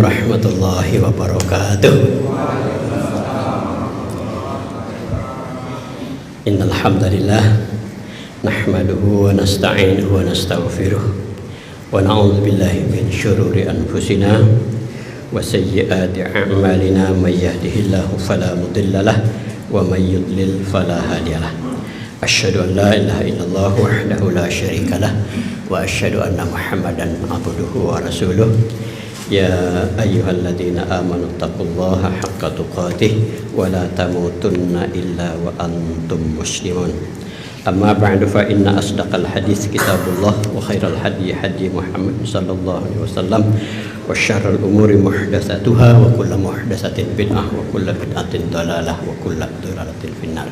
warahmatullahi wabarakatuh. Innal hamdalillah nahmaduhu wa nasta'inuhu wa nastaghfiruh wa na'udzu billahi min syururi anfusina wa sayyiati a'malina may yahdihillahu fala mudilla lahu wa may yudlil fala hadiyalah. Asyhadu an la ilaha illallah wahdahu la syarika lah wa asyhadu anna Muhammadan abduhu wa rasuluh. Ya ayyuhalladzina amanu taqullaha haqqa tuqatih wa la tamutunna illa wa antum muslimun. Amma ba'du fa inna asdaqal hadits kitabullah wa khairal hadi hadi Muhammad sallallahu alaihi wasallam wa syarrul umuri muhdatsatuha wa kullu muhdatsatin bid'ah wa kullu bid'atin dhalalah wa kullu dhalalatin finnar.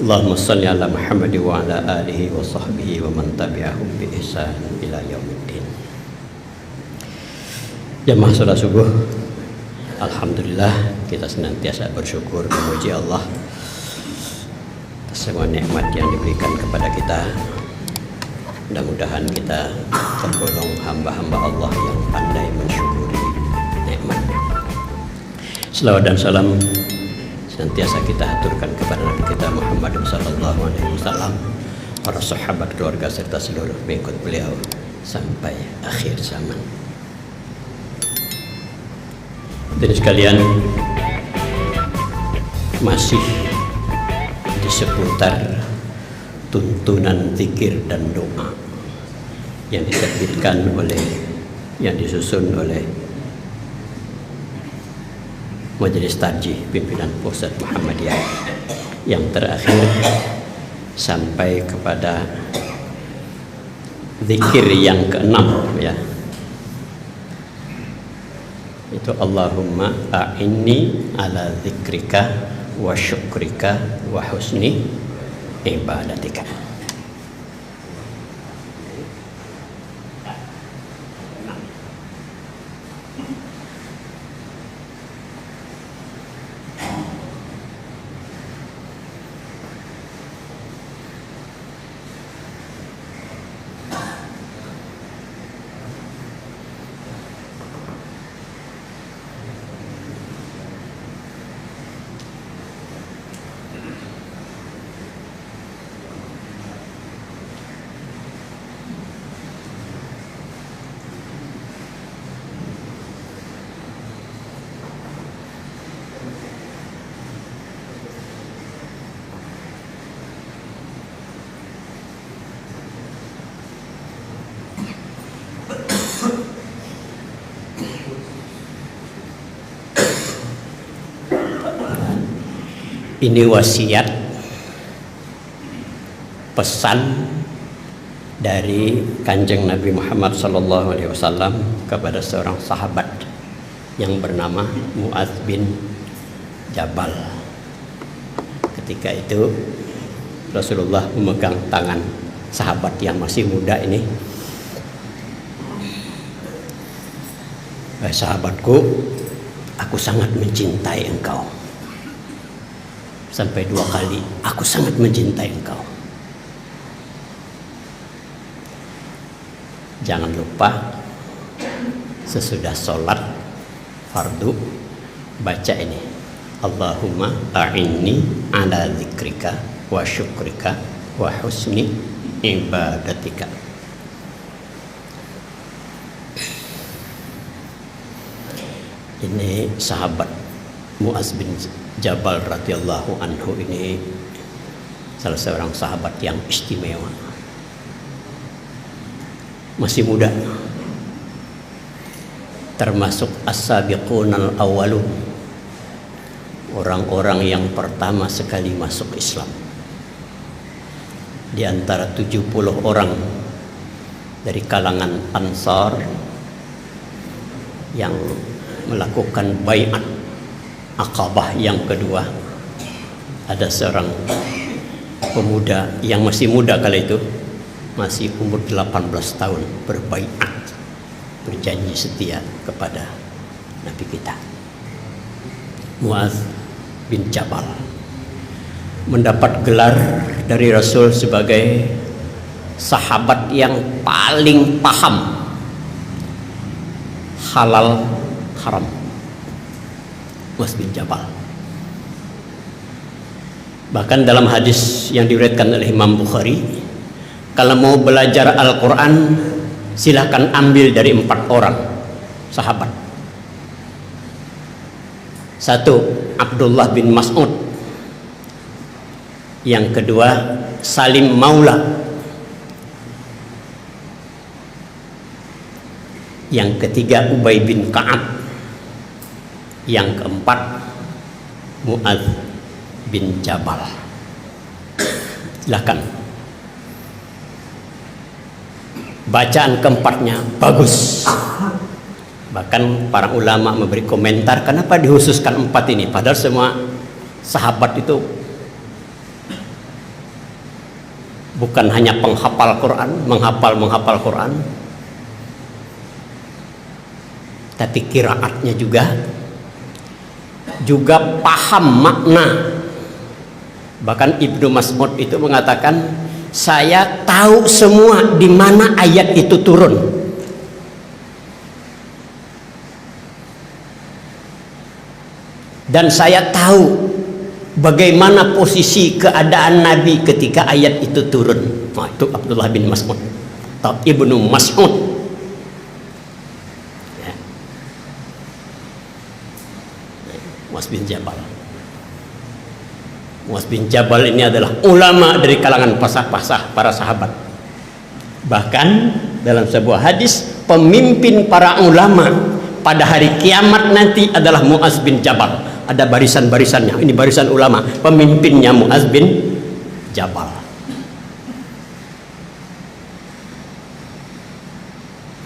Allahumma shalli ala Muhammad wa ala alihi wa sahbihi wa man tabi'ahum bi ihsan ila yaumiddin. Jamaah salat subuh, alhamdulillah kita senantiasa bersyukur memuji Allah atas semua nikmat yang diberikan kepada kita. Mudah-mudahan kita tergolong hamba-hamba Allah yang pandai mensyukuri nikmatnya. Selawat dan salam senantiasa kita aturkan kepada Nabi kita Muhammad sallallahu alaihi wasallam, para sahabat, keluarga serta seluruh pengikut beliau sampai akhir zaman. Jadi sekalian, masih di seputar tuntunan zikir dan doa yang diterbitkan yang disusun oleh Majelis Tarjih Pimpinan Pusat Muhammadiyah yang terakhir sampai kepada zikir yang keenam, ya, itu Allahumma a'inni ala zikrika wa syukrika wa husni ibadatika. Ini wasiat, pesan dari Kanjeng Nabi Muhammad sallallahu alaihi wasallam kepada seorang sahabat yang bernama Mu'adz bin Jabal. Ketika itu Rasulullah memegang tangan sahabat yang masih muda ini. Sahabatku, aku sangat mencintai engkau. Sampai 2 kali, aku sangat mencintai engkau. Jangan lupa sesudah sholat fardu baca ini, Allahumma a'inni ala zikrika wa syukrika wa husni ibadatika. Ini sahabat Mu'adz bin Jabal radhiyallahu anhu ini salah seorang sahabat yang istimewa, masih muda, termasuk as-sabiqunal awwalun, orang-orang yang pertama sekali masuk Islam. Di antara 70 orang dari kalangan Ansar yang melakukan bai'at Aqabah yang kedua, ada seorang pemuda yang masih muda kala itu, masih umur 18 tahun, berbai'at, berjanji setia kepada Nabi kita. Mu'adz bin Jabal mendapat gelar dari Rasul sebagai sahabat yang paling paham halal Haram, Mu'adz bin Jabal. Bahkan dalam hadis yang diriwayatkan oleh Imam Bukhari, kalau mau belajar Al-Quran silahkan ambil dari 4 orang sahabat. 1, Abdullah bin Mas'ud. Yang kedua, Salim Maula. Yang ketiga, Ubay bin Ka'ab. Yang keempat, Mu'adz bin Jabal. Silakan. Bacaan keempatnya bagus. Bahkan para ulama memberi komentar kenapa dihususkan 4 ini, padahal semua sahabat itu bukan hanya penghafal Quran, menghafal Quran, tapi qiraatnya juga paham makna. Bahkan Ibnu Mas'ud itu mengatakan, saya tahu semua di mana ayat itu turun. Dan saya tahu bagaimana posisi keadaan Nabi ketika ayat itu turun. Nah, itu Abdullah bin Mas'ud atau Ibnu Mas'ud. Ya. Mu'adz bin Jabal. Mu'adz bin Jabal ini adalah ulama dari kalangan para sahabat. Bahkan dalam sebuah hadis, pemimpin para ulama pada hari kiamat nanti adalah Mu'adz bin Jabal. Ada barisan-barisannya. Ini barisan ulama, pemimpinnya Mu'adz bin Jabal.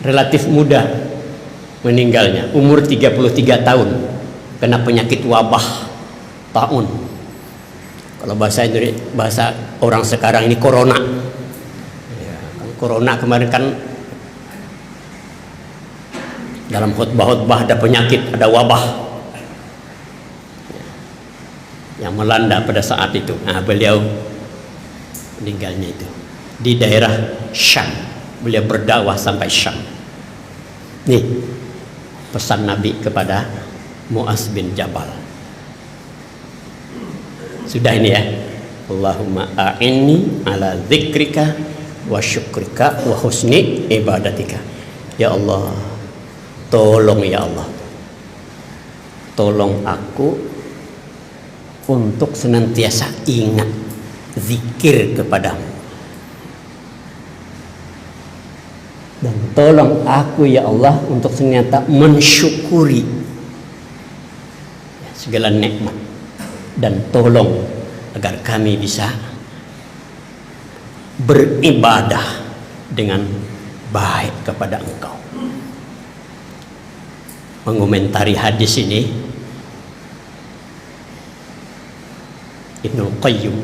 Relatif muda meninggalnya, umur 33 tahun, kena penyakit wabah taun. Kalau bahasa orang sekarang ini corona. Ya, kan corona kemarin kan dalam khutbah ada penyakit, ada wabah yang melanda pada saat itu. Nah, beliau meninggalnya itu di daerah Syam. Beliau berdakwah sampai Syam. Nih pesan Nabi kepada Mu'adz bin Jabal. Sudah ini ya. Allahumma a'inni ala dzikrika wa syukrika wa husni ibadatika. Ya Allah, tolong ya Allah, tolong aku untuk senantiasa ingat zikir kepadamu, dan tolong aku ya Allah untuk senantiasa mensyukuri segala nikmat, dan tolong agar kami bisa beribadah dengan baik kepada Engkau. Mengomentari hadis ini Ibnu Qayyim,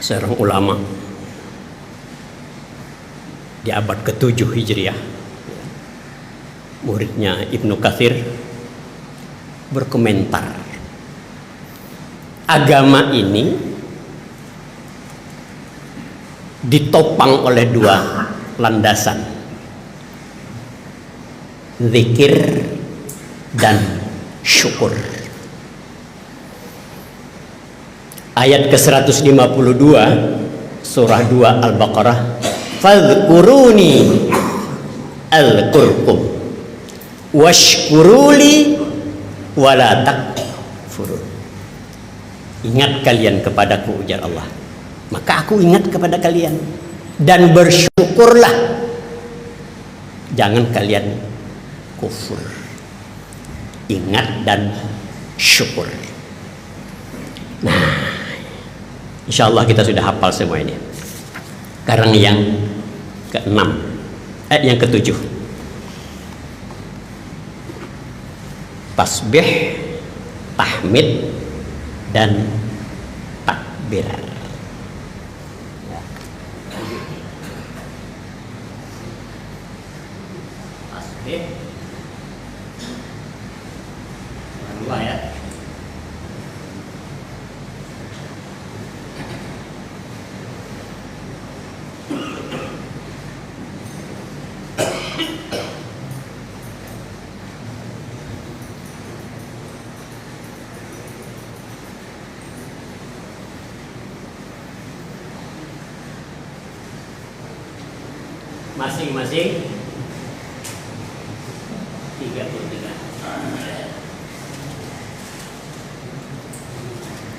seorang ulama di abad ke-7 Hijriah, muridnya Ibnu Katsir, berkomentar, agama ini ditopang oleh 2 landasan, zikir dan syukur. Ayat ke-152 surah 2 Al-Baqarah, fadhkuruni alqurkum washkuruli wala takfurun. Ingat kalian kepadaku, ujar Allah, maka aku ingat kepada kalian, dan bersyukurlah, jangan kalian kufur. Ingat dan syukur. Nah, insya Allah kita sudah hafal semua ini. Sekarang yang ke-6, yang ke-7, tasbih, tahmid, dan takbir. Tasbih, dua ya. masing-masing 33.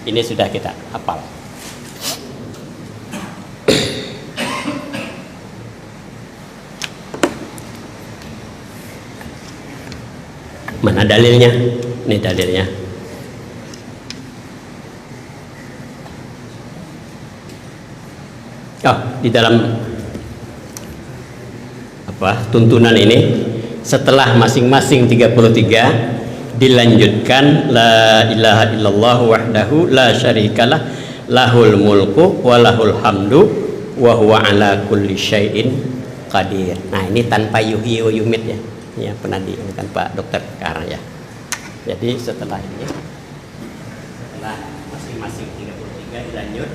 Ini sudah kita hafal. Mana dalilnya? Ini dalilnya. Oh, di dalam tuntunan ini setelah masing-masing 33 dilanjutkan la ilaha illallah wahdahu la syarikalah lahul mulku wa lahul hamdu wa huwa ala kulli syai'in qadir. Nah, ini tanpa yuhyi wa yumit ya. Ya, pernah diingatkan Pak Dokter sekarang ya. Jadi setelah ini, setelah masing-masing 33 dilanjut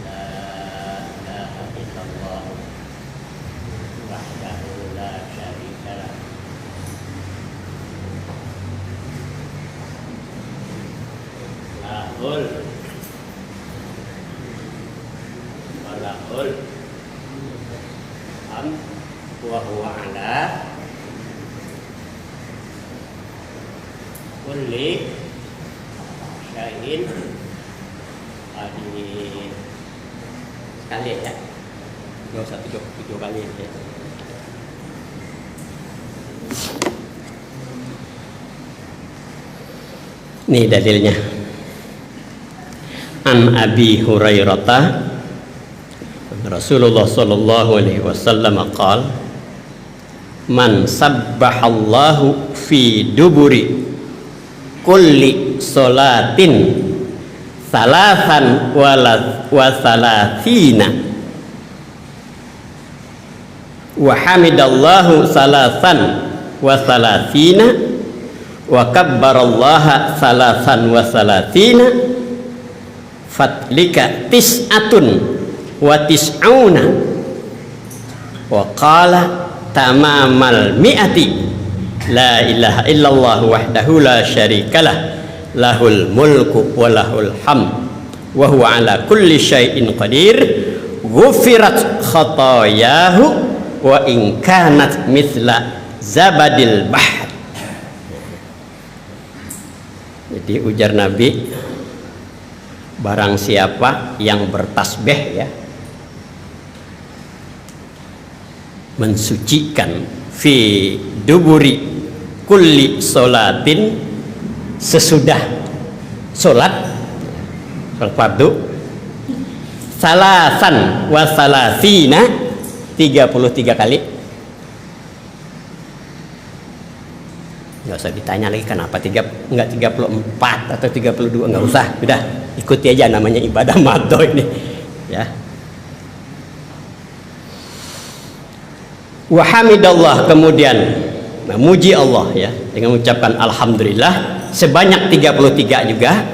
la ilaha illallah wahdahu la syarikalah lahul walahul hamd wa huwa ala kulli syai'in qadir. Sekali ya, nggak usah tujuh kali ya. Ini dalilnya. An Abi Hurairah Rasulullah sallallahu alaihi wasallam qala man sabbahallahu fi duburi kulli salatin salasan wa salatina wa hamidallahu salasan wa salatina wa kabbarallaha salasan wa salatina fatlika tis'atun wa tis'una wa qala tamamal mi'ati la ilaha illallah wahdahu la syarikalah lahul mulku wa lahul hamd wa huwa ala kulli syai'in qadir ghufirat khatayahu wa in kanat mithla zabadil bahr. Jadi ujar Nabi, barang siapa yang bertasbih ya, mensucikan fi duburi kulli solatin, sesudah solat fardu, salasan wa salasina 33 kali. Nggak usah ditanya lagi kenapa enggak 34 atau 32, nggak usah, udah ikuti aja, namanya ibadah madho ini ya. Wa hamidallah, kemudian memuji Allah ya dengan mengucapkan alhamdulillah sebanyak 33 juga.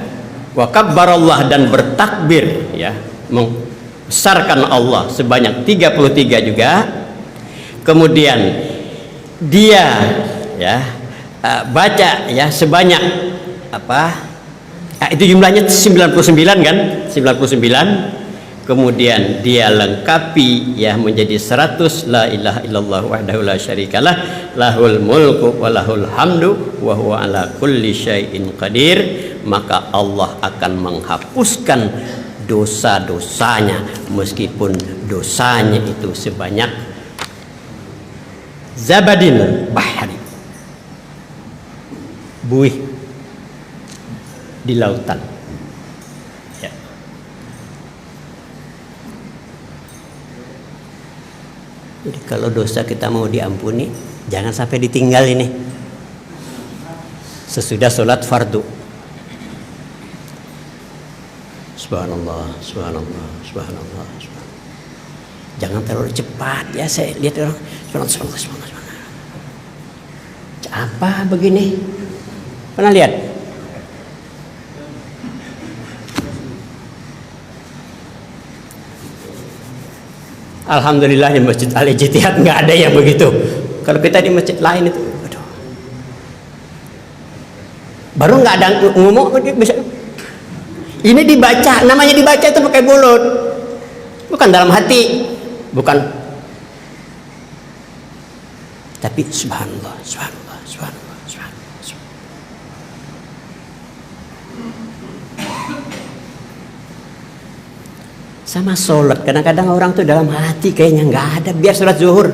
Wa kabbarallah, dan bertakbir ya, membesarkan Allah sebanyak 33 juga. Kemudian dia ya baca ya sebanyak itu jumlahnya 99 kan, 99. Kemudian dia lengkapi ya menjadi 100 la ilaha illallah wahdahu la syarikalah lahul mulku wa lahul hamdu wa huwa ala kulli syai'in qadir. Maka Allah akan menghapuskan dosa-dosanya meskipun dosanya itu sebanyak zabadil bahri, buih di lautan ya. Jadi kalau dosa kita mau diampuni, jangan sampai ditinggal ini sesudah sholat fardu. Subhanallah, subhanallah, subhanallah, subhanallah. Jangan terlalu cepat ya, saya lihat orang subhanallah, subhanallah, subhanallah. Apa begini? Pernah lihat? Alhamdulillah di Masjid Al-Ijtihad nggak ada yang begitu. Kalau kita di masjid lain itu, aduh, baru nggak ada ngomong bisa. Ini dibaca, namanya dibaca itu pakai mulut, bukan dalam hati, bukan Tapi subhanallah, subhanallah, subhanallah, subhanallah, subhanallah. Sama sholat, kadang-kadang orang tuh dalam hati kayaknya nggak ada, biar sholat zuhur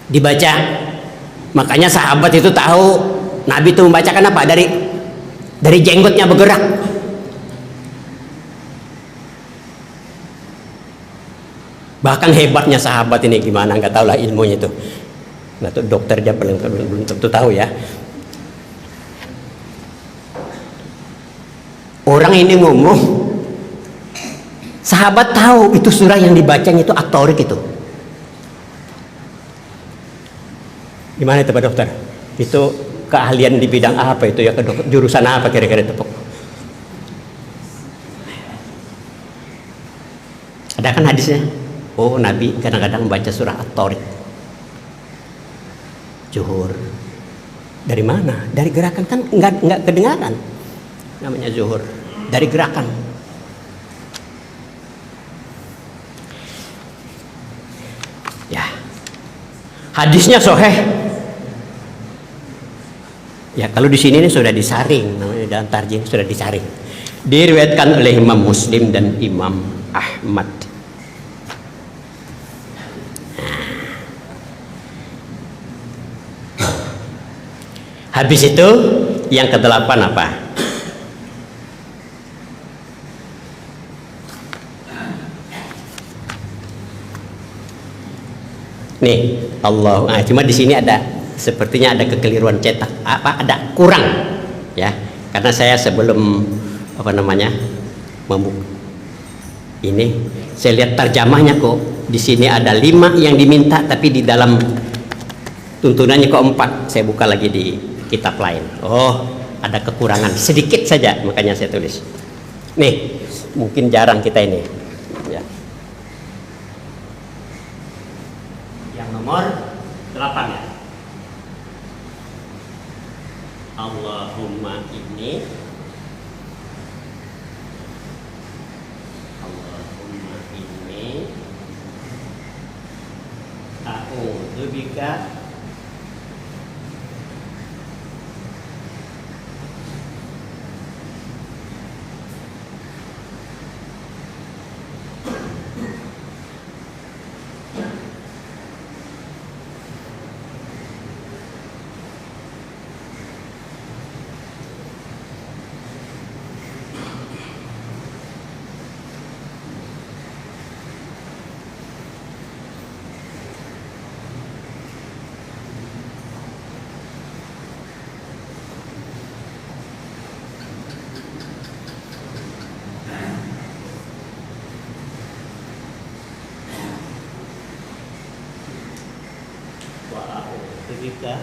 dibaca. Makanya sahabat itu tahu Nabi itu membacakan apa, dari jenggotnya bergerak. Bahkan hebatnya sahabat ini gimana, nggak tahu lah ilmunya itu. Nah, tuh dokter dia belum tentu tahu ya. Orang ini ngomong, sahabat tahu itu surah yang dibacanya itu At-Tariq itu. Gimana itu Pak Dokter? Itu keahlian di bidang apa itu ya, jurusan apa kira-kira itu? Ada kan hadisnya? Oh, Nabi kadang-kadang membaca surah At-Tariq zuhur. Dari mana? Dari gerakan, kan enggak kedengaran. Namanya zuhur. Dari gerakan. Ya. Hadisnya sahih. Ya, kalau di sini ini sudah disaring, namanya dalam tarjih sudah disaring. Diriwayatkan oleh Imam Muslim dan Imam Ahmad. Habis itu yang ke-8 apa? Nih, Allah. Cuma di sini ada sepertinya ada kekeliruan cetak. Ada kurang ya. Karena saya sebelum ini saya lihat terjemahnya kok di sini ada 5 yang diminta, tapi di dalam tuntunannya kok 4. Saya buka lagi di kitab lain. Oh, ada kekurangan sedikit saja, makanya saya tulis. Nih, mungkin jarang kita ini. Ya. Yang nomor 8 ya. Allahumma inni a'udzubika kita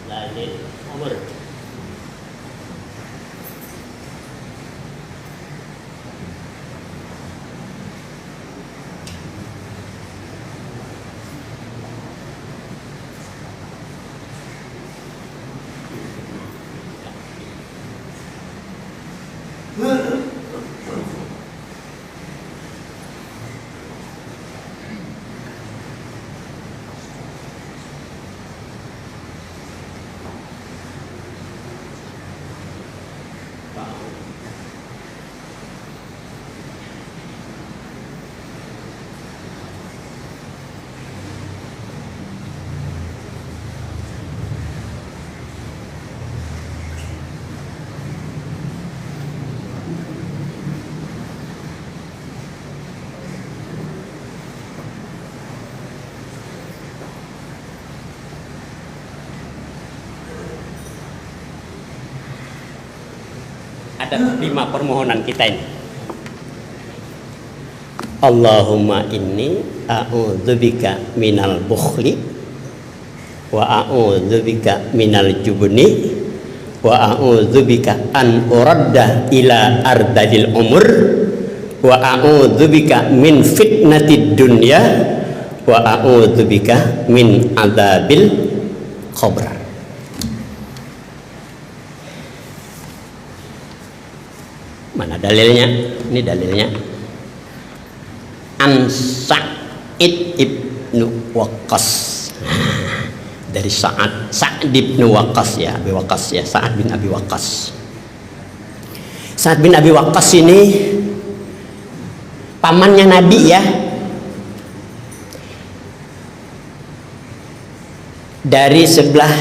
lalil umur. Ada 5 permohonan kita ini. Allahumma inni a'udzubika minal bukhli wa a'udzubika minal jubni wa a'udzubika an uradda ila ardalil umur wa a'udzubika min fitnatid dunya wa a'udzubika min adzabil qabr. Mana dalilnya? Ini dalilnya. An Sa'id ibnu Waqqas. Dari Sa'ad bin Waqqas ya, Abi Waqqas ya, Sa'ad bin Abi Waqqas. Sa'ad bin Abi Waqqas ini pamannya Nabi ya. Dari sebelah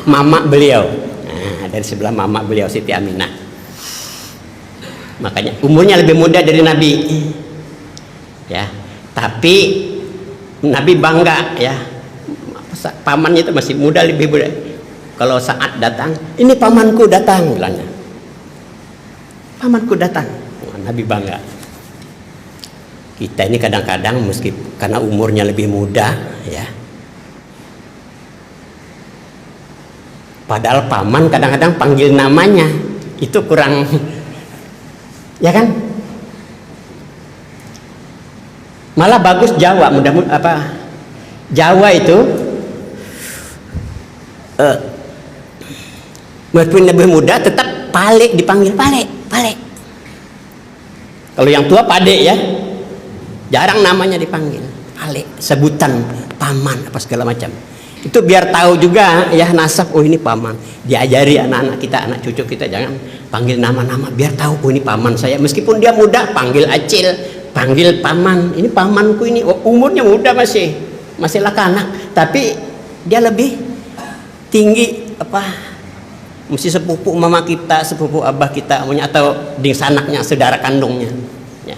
mama beliau. Nah, dari sebelah mama beliau Siti Aminah. Makanya umurnya lebih muda dari Nabi. Ya, tapi Nabi bangga ya. Pamannya itu masih muda, lebih muda. Kalau saat datang, ini pamanku datang bilangnya. Pamanku datang. Nabi bangga. Kita ini kadang-kadang meski karena umurnya lebih muda ya. Padahal paman kadang-kadang panggil namanya itu kurang ya kan? Malah bagus Jawa, mudah-mudahan apa? Jawa itu meskipun lebih muda tetap pale dipanggil pale. Kalau yang tua pade ya. Jarang namanya dipanggil pale, sebutan paman apa segala macam. Itu biar tahu juga ya nasab, oh ini paman. Diajari anak-anak kita, anak cucu kita jangan panggil nama-nama, biar tahu oh ini paman saya. Meskipun dia muda panggil acil, panggil paman. Ini pamanku ini, oh, umurnya muda masih lakanak, tapi dia lebih tinggi apa? Mesti sepupu mama kita, sepupu abah kita, atau di sanaknya, saudara kandungnya. Ya.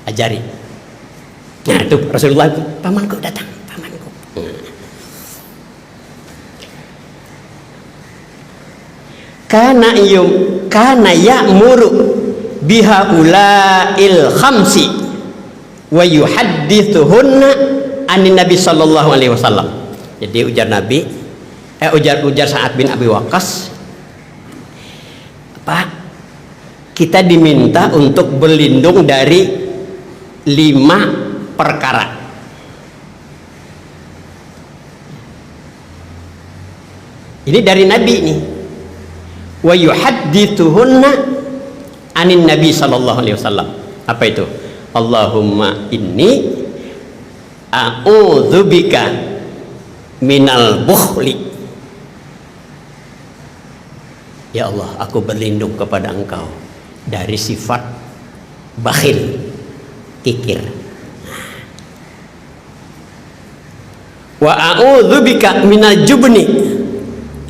Ajari. Nah itu Rasulullah itu, pamanku datang, pamanku. Kana ya'muru biha ulail khamsi wa yuhaddithuhunna anin Nabi sallallahu alaihi wasallam. Jadi ujar Nabi, ujar Sa'ad bin Abi Waqqas, apa? Kita diminta untuk berlindung dari 5 perkara. Ini dari Nabi nih. Wa yuhaddithuhunna anin Nabi sallallahu alaihi wasallam. Apa itu? Allahumma inni a'udzubika minal bukhli. Ya Allah, aku berlindung kepada Engkau dari sifat bakhil, kikir. Wa a'udzubika minal jubni,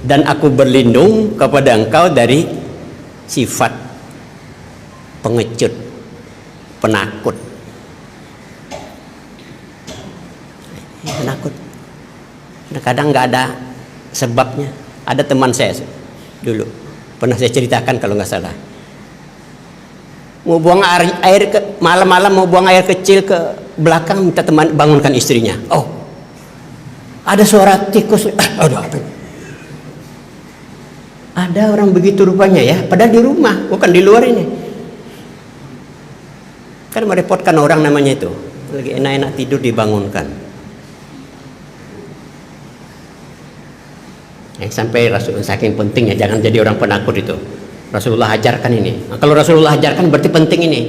dan aku berlindung kepada Engkau dari sifat pengecut, penakut. Penakut. Kadang nggak ada sebabnya. Ada teman saya dulu, pernah saya ceritakan kalau nggak salah. Mau buang air ke malam-malam, mau buang air kecil ke belakang, minta teman bangunkan istrinya. Oh, ada suara tikus. Aduh, apa ini? Ada orang begitu rupanya ya, padahal di rumah, bukan di luar ini. Kan merepotkan orang namanya itu. Lagi enak-enak tidur dibangunkan. Yang sampai Rasulullah saking pentingnya jangan jadi orang penakut itu. Rasulullah ajarkan ini. Nah, kalau Rasulullah ajarkan berarti penting ini.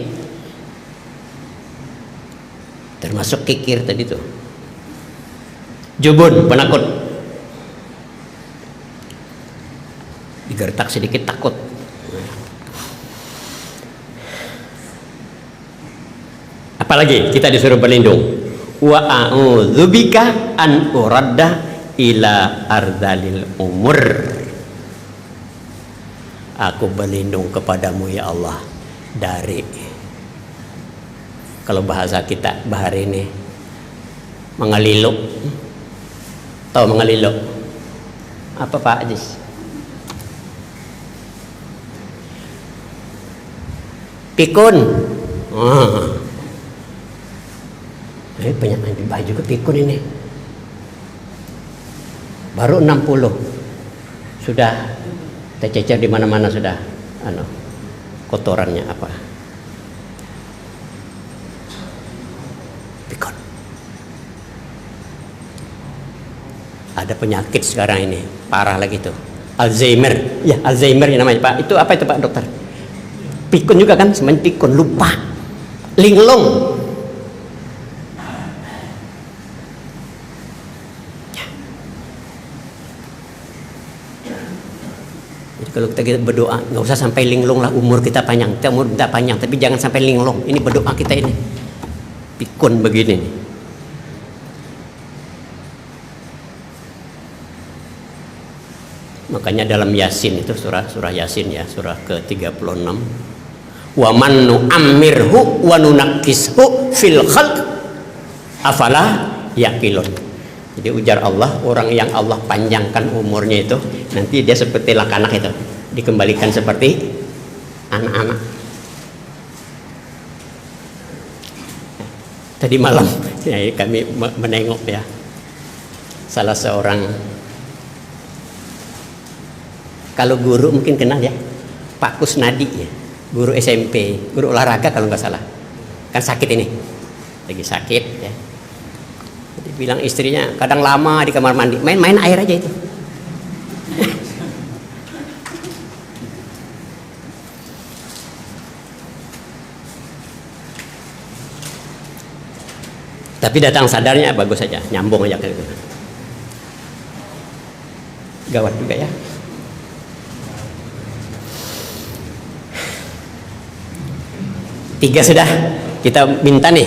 Termasuk kikir tadi tuh. Jubun, penakut. Digertak sedikit takut. Apalagi kita disuruh berlindung. Wa a'udzubika an uradda ila ardalil umur. Aku berlindung kepadamu ya Allah dari, kalau bahasa kita bahari ini, mengaliluk. Tahu mengaliluk? Apa Pak Ajis? Pikun. Penyakit baju ke pikun ini. Baru 60. Sudah tercecer di mana-mana sudah kotorannya apa. Pikun. Ada penyakit sekarang ini, parah lagi tuh. Alzheimer. Ya, Alzheimer yang namanya, Pak. Itu apa itu, Pak dokter? Pikun juga kan, semuanya pikun, lupa. Linglung. Kalau kita berdoa, nggak usah sampai linglung lah, umur kita panjang, kita umur kita panjang, tapi jangan sampai linglung. Ini berdoa kita ini, pikun begini nih. Makanya dalam Yasin itu surah Yasin ya, surah ke-36. Wa man nu'ammirhu wa nunakkishu fil khalq afala yaqilun. Jadi ujar Allah, orang yang Allah panjangkan umurnya itu nanti dia seperti anak-anak itu, dikembalikan seperti anak-anak. Tadi malam ya, kami menengok ya salah seorang, kalau guru mungkin kenal ya, Pak Kusnadi ya, guru SMP, guru olahraga kalau nggak salah, kan sakit ini, lagi sakit ya. Bilang istrinya kadang lama di kamar mandi, main-main air aja itu. Tapi datang sadarnya bagus saja, nyambung aja gitu. Gawat juga ya. Tiga sudah kita minta nih.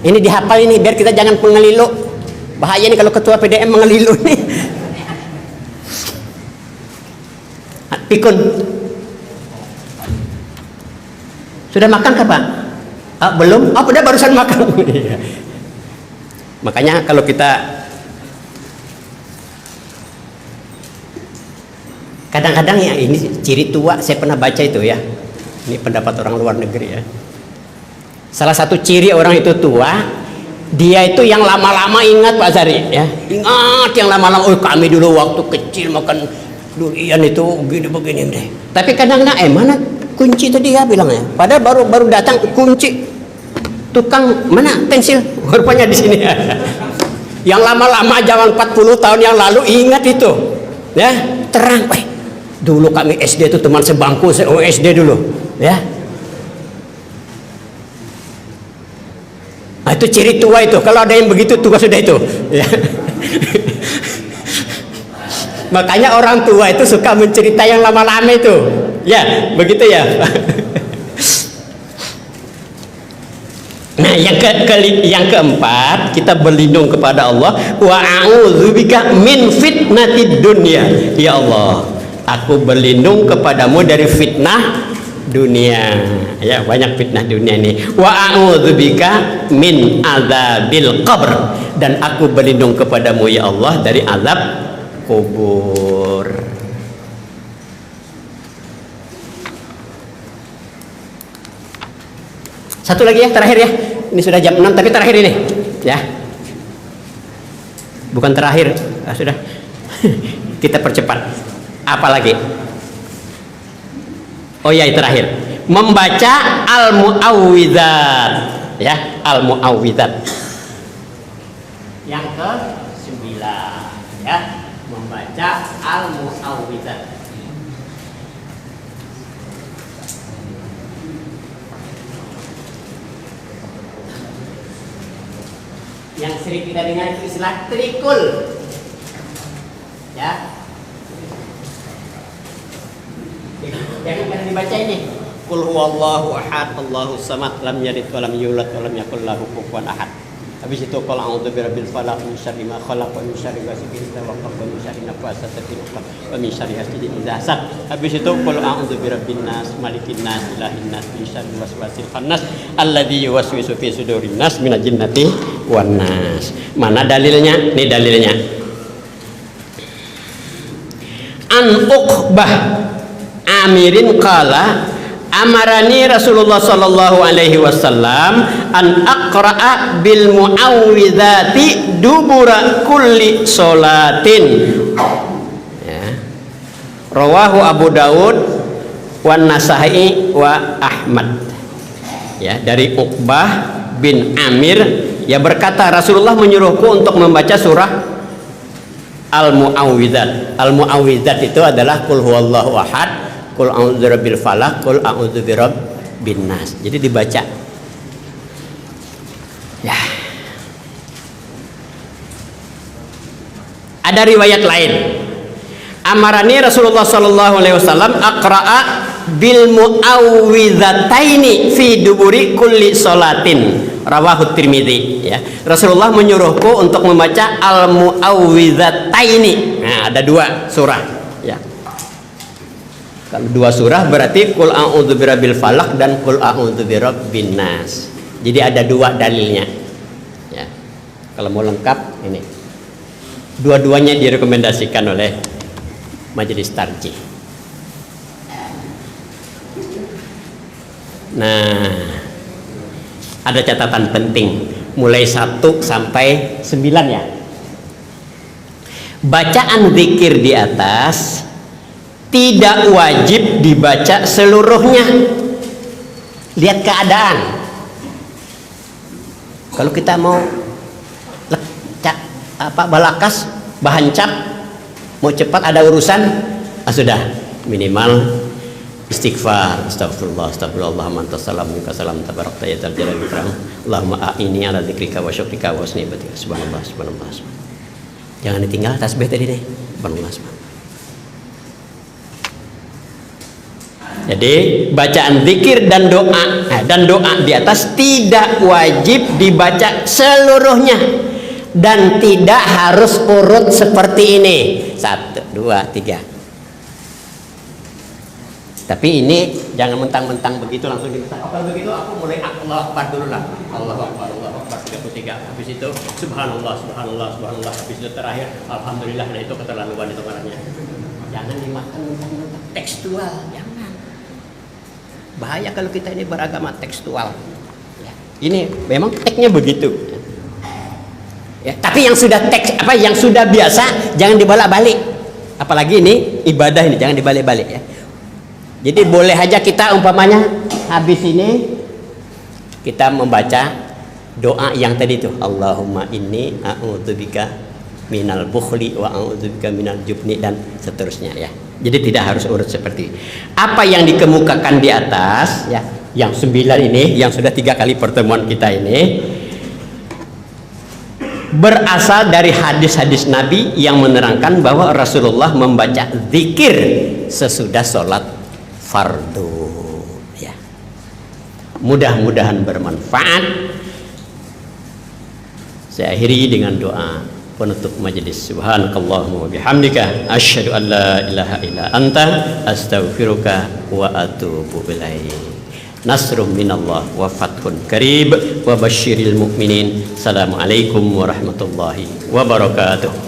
Ini dihafal ini biar kita jangan pengelilu. Bahaya nih kalau ketua PDM mengelilu nih. Pikun. Sudah makan kah, Pak? Belum. Udah barusan makan. Makanya kalau kita kadang-kadang ya, ini ciri tua, saya pernah baca itu ya. Ini pendapat orang luar negeri ya. Salah satu ciri orang itu tua, dia itu yang lama-lama ingat Pak Zari ya, ingat yang lama-lama. Oh, kami dulu waktu kecil makan durian itu begini deh. Tapi kadang-kadang mana kunci tadi ya bilangnya, padahal baru datang kunci, tukang mana pensil, rupanya di sini. Yang lama-lama zaman 40 tahun yang lalu ingat itu ya, terang. Dulu kami SD itu teman sebangku, SD dulu ya. Nah, itu ciri tua itu. Kalau ada yang begitu tua sudah itu. Ya. Makanya orang tua itu suka mencerita yang lama-lama itu. Ya, begitu ya. Nah, yang keempat, kita berlindung kepada Allah. Wa a'udzubika min fitnatid dunya. Ya Allah, aku berlindung kepadamu dari fitnah dunia. Ya, banyak fitnah dunia ini. Wa a'udzubika min adzabil qabr, dan aku berlindung kepadamu ya Allah dari azab kubur. Satu lagi ya, terakhir ya. Ini sudah jam 6 tapi terakhir ini ya. Bukan terakhir, sudah. Kita percepat. Apa lagi? Oh ya, terakhir. Membaca al-mu'awwidzat ya, al-mu'awwidzat. Yang ke-9 ya, membaca al-mu'awwidzat. Yang sering kita dengar itu istilah trikul ya. Jangan dibaca ini. Qul huwallahu ahad, Allahus samad, lam yalid wa lam yulad wa lam yakul lahu kufuwan ahad. Habis itu qul a'udzu birabbil falaq min syarri ma khalaq wa min syarri ghasiqin idza waqab wa min syarri nafasati fil 'uqad wa min syarri hasidin idza hasad. Habis itu qul a'udzu birabbin nas, malikin nas, ilahin nas, min syarri waswasil khannas alladzi yuwaswisu fi sudurin nas minal jinnati wan nas. Mana dalilnya? Ini dalilnya. An Uqbah Amirin qala amarani Rasulullah sallallahu alaihi wasallam an aqra'a bil muawwidzati dubura kulli sholatin. Ya. Rawahu Abu Daud wan Nasa'i wa Ahmad. Ya, dari Uqbah bin Amir, ya, berkata Rasulullah menyuruhku untuk membaca surah Al-Mu'awwidzat. Al-Mu'awwidzat itu adalah Qul huwallahu ahad, Qul a'udzu birabbil falaq, Qul a'udzu birabbin nas. Jadi dibaca. Ya. Ada riwayat lain. Amarani Rasulullah sallallahu alaihi wasallam aqra'a bil mu'awwidzataini fi duburi kulli sholatin. Rawahu Tirmidzi, ya. Rasulullah menyuruhku untuk membaca al mu'awwidzataini. Nah, ada dua surah, ya. Kalau dua surah berarti Qul a'udzu birabbil falaq dan Qul a'udzu birabbin nas. Jadi ada dua dalilnya. Ya. Kalau mau lengkap ini. Dua-duanya direkomendasikan oleh Majelis Tarjih. Nah, ada catatan penting mulai 1 sampai 9 ya. Bacaan zikir di atas tidak wajib dibaca seluruhnya. Lihat keadaan. Kalau kita mau balakas, bahan cap, mau cepat ada urusan, sudah minimal istighfar, astagfirullah, astagfirullah, mantasalam, salam, tabarak, tayyidal jalal ikram, Allahumma a'ini ala dzikrika wa syukrika wa husni ibadatika, subhanallah, subhanallah, subhanallah. Jangan ditinggal tasbih tadi deh, subhanallah, subhanallah. Jadi bacaan zikir dan doa di atas tidak wajib dibaca seluruhnya dan tidak harus urut seperti ini 1, 2, 3. Tapi ini jangan mentang-mentang begitu langsung dibaca. Kalau begitu aku mulai Allahu Akbar dulu lah. Allahu Akbar 33. Habis itu subhanallah, subhanallah, subhanallah. Habis itu terakhir alhamdulillah. Nah, itu keterlaluan itu marahnya. Jangan dimakan mentang-mentang tekstual, jangan. Bahaya kalau kita ini beragama tekstual. Ya. Ini memang teksnya begitu. Ya, tapi yang sudah teks yang sudah biasa jangan dibolak-balik. Apalagi ini ibadah ini jangan dibalik-balik ya. Jadi boleh aja kita umpamanya habis ini kita membaca doa yang tadi itu, Allahumma inni a'udzubika minal bukhli wa a'udzubika minal jubni dan seterusnya ya. Jadi tidak harus urut seperti apa yang dikemukakan di atas ya. Yang 9 ini yang sudah 3 kali pertemuan kita ini berasal dari hadis-hadis Nabi yang menerangkan bahwa Rasulullah membaca zikir sesudah sholat fardu ya. Mudah-mudahan bermanfaat. Saya akhiri dengan doa penutup majelis. Subhanakallahumma wa bihamdika asyhadu an la ilaha illa anta astaghfiruka wa atubu ilaik. Nasrum minallah wa fathun qarib wa basyiril mu'minin. Assalamualaikum warahmatullahi wabarakatuh.